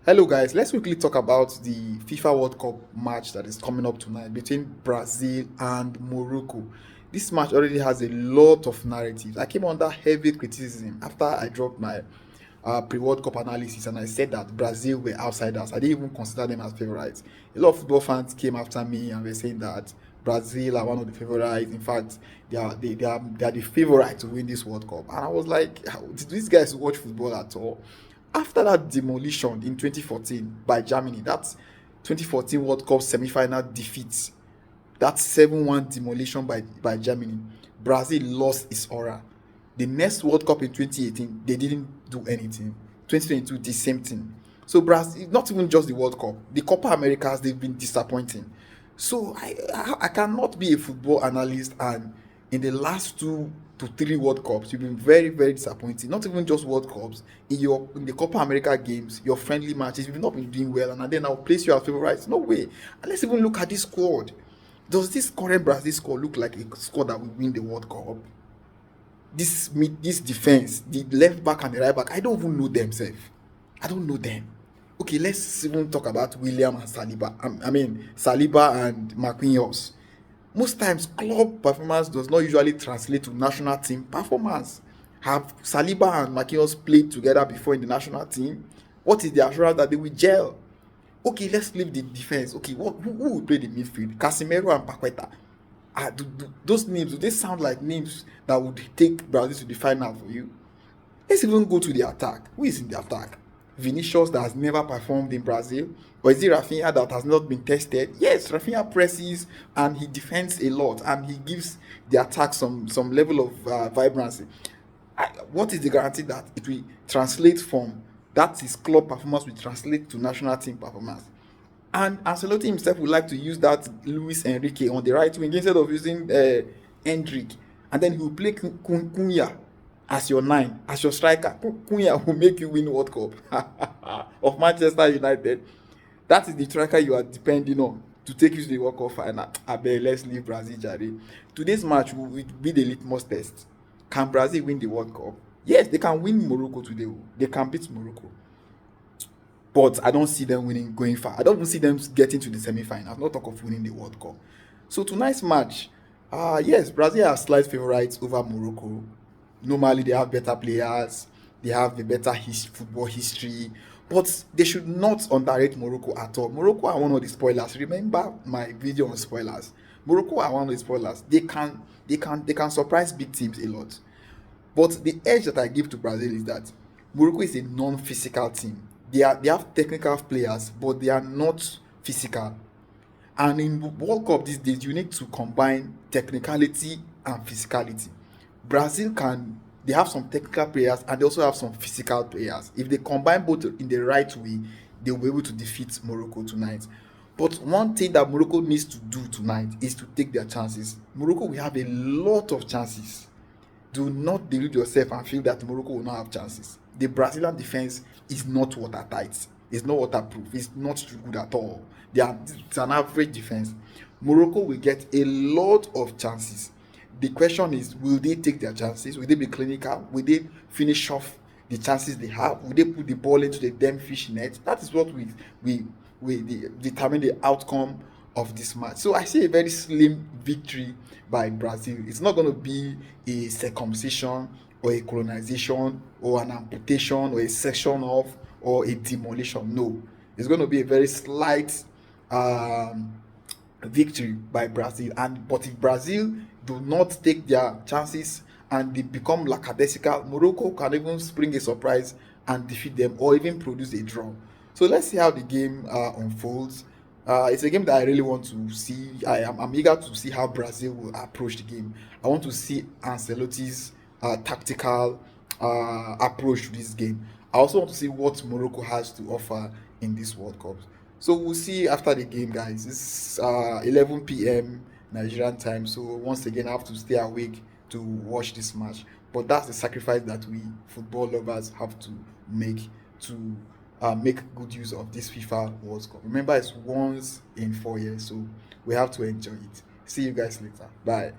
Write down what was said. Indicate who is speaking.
Speaker 1: Hello, guys. Let's quickly talk about the FIFA World Cup match that is coming up tonight between Brazil and Morocco. This match already has a lot of narratives. I came under heavy criticism after I dropped my pre-World Cup analysis, and I said that Brazil were outsiders. I didn't even consider them as favorites. A lot of football fans came after me and were saying that Brazil are one of the favorites. In fact, they are the favorite to win this World Cup. And I was like, did these guys watch football at all? After that demolition in 2014 by Germany, that 2014 World Cup semi-final defeat, that 7-1 demolition by Germany, Brazil lost its aura. The next World Cup in 2018, they didn't do anything. 2022, the same thing. So Brazil, not even just the World Cup, the Copa Americas, they've been disappointing. So I cannot be a football analyst, and in the last 2 to 3 World Cups, you've been very, very disappointing. Not even just World Cups, in the Copa America games, your friendly matches, you've not been doing well, and then I'll place you as favorites. No way. And let's even look at this squad. Does this current Brazil squad look like a squad that will win the World Cup? This defense, the left back and the right back, I don't even know themselves. I don't know them. Okay, let's even talk about William and Saliba. I mean Saliba and Marquinhos. Most times, club performance does not usually translate to national team performance. Have Saliba and Marquinhos played together before in the national team? What is the assurance that they will gel? Okay, let's leave the defense. Okay, who will play the midfield? Casemiro and Paqueta. Those names, do they sound like names that would take Brazil to the final for you? Let's even go to the attack. Who is in the attack? Vinicius, that has never performed in Brazil? Or is it Rafinha that has not been tested? Yes, Rafinha presses and he defends a lot and he gives the attack some level of vibrancy. What is the guarantee that it will translate from that his club performance will translate to national team performance? And Ancelotti himself would like to use that Luis Enrique on the right wing instead of using Hendrick. And then he will play Cunha as your nine, as your striker. Cunha will make you win World Cup of Manchester United. That is the striker you are depending on to take you to the World Cup final. Abel, let's leave Brazil, Jare. Today's match will be the litmus test. Can Brazil win the World Cup? Yes, they can win Morocco today. They can beat Morocco. But I don't see them winning, going far. I don't even see them getting to the semi-final. Not talk of winning the World Cup. So tonight's match, yes, Brazil are slight favorites over Morocco. Normally they have better players, they have a better football history, but they should not underrate Morocco at all. Morocco are one of the spoilers. Remember my video on spoilers. Morocco are one of the spoilers. They can surprise big teams a lot. But the edge that I give to Brazil is that Morocco is a non-physical team. They have technical players, but they are not physical. And in World Cup these days, you need to combine technicality and physicality. Brazil they have some technical players and they also have some physical players. If they combine both in the right way, they'll be able to defeat Morocco tonight. But one thing that Morocco needs to do tonight is to take their chances. Morocco will have a lot of chances. Do not delude yourself and feel that Morocco will not have chances. The Brazilian defense is not watertight. It's not waterproof. It's not too good at all. It's an average defense. Morocco will get a lot of chances. The question is, will they take their chances? Will they be clinical? Will they finish off the chances they have? Will they put the ball into the damn fish net? That is what we determine the outcome of this match. So I see a very slim victory by Brazil. It's not going to be a circumcision or a colonization or an amputation or a section off or a demolition. No, it's going to be a very slight victory by Brazil. But if Brazil do not take their chances and they become lackadaisical, Morocco can even spring a surprise and defeat them or even produce a draw. So let's see how the game unfolds. It's a game that I really want to see. I'm eager to see how Brazil will approach the game. I want to see Ancelotti's tactical approach to this game. I also want to see what Morocco has to offer in this World Cup. So we'll see after the game, guys. It's 11 p.m. Nigerian time. So once again, I have to stay awake to watch this match. But that's the sacrifice that we football lovers have to make to make good use of this FIFA World Cup. Remember, it's once in 4 years, so we have to enjoy it. See you guys later. Bye.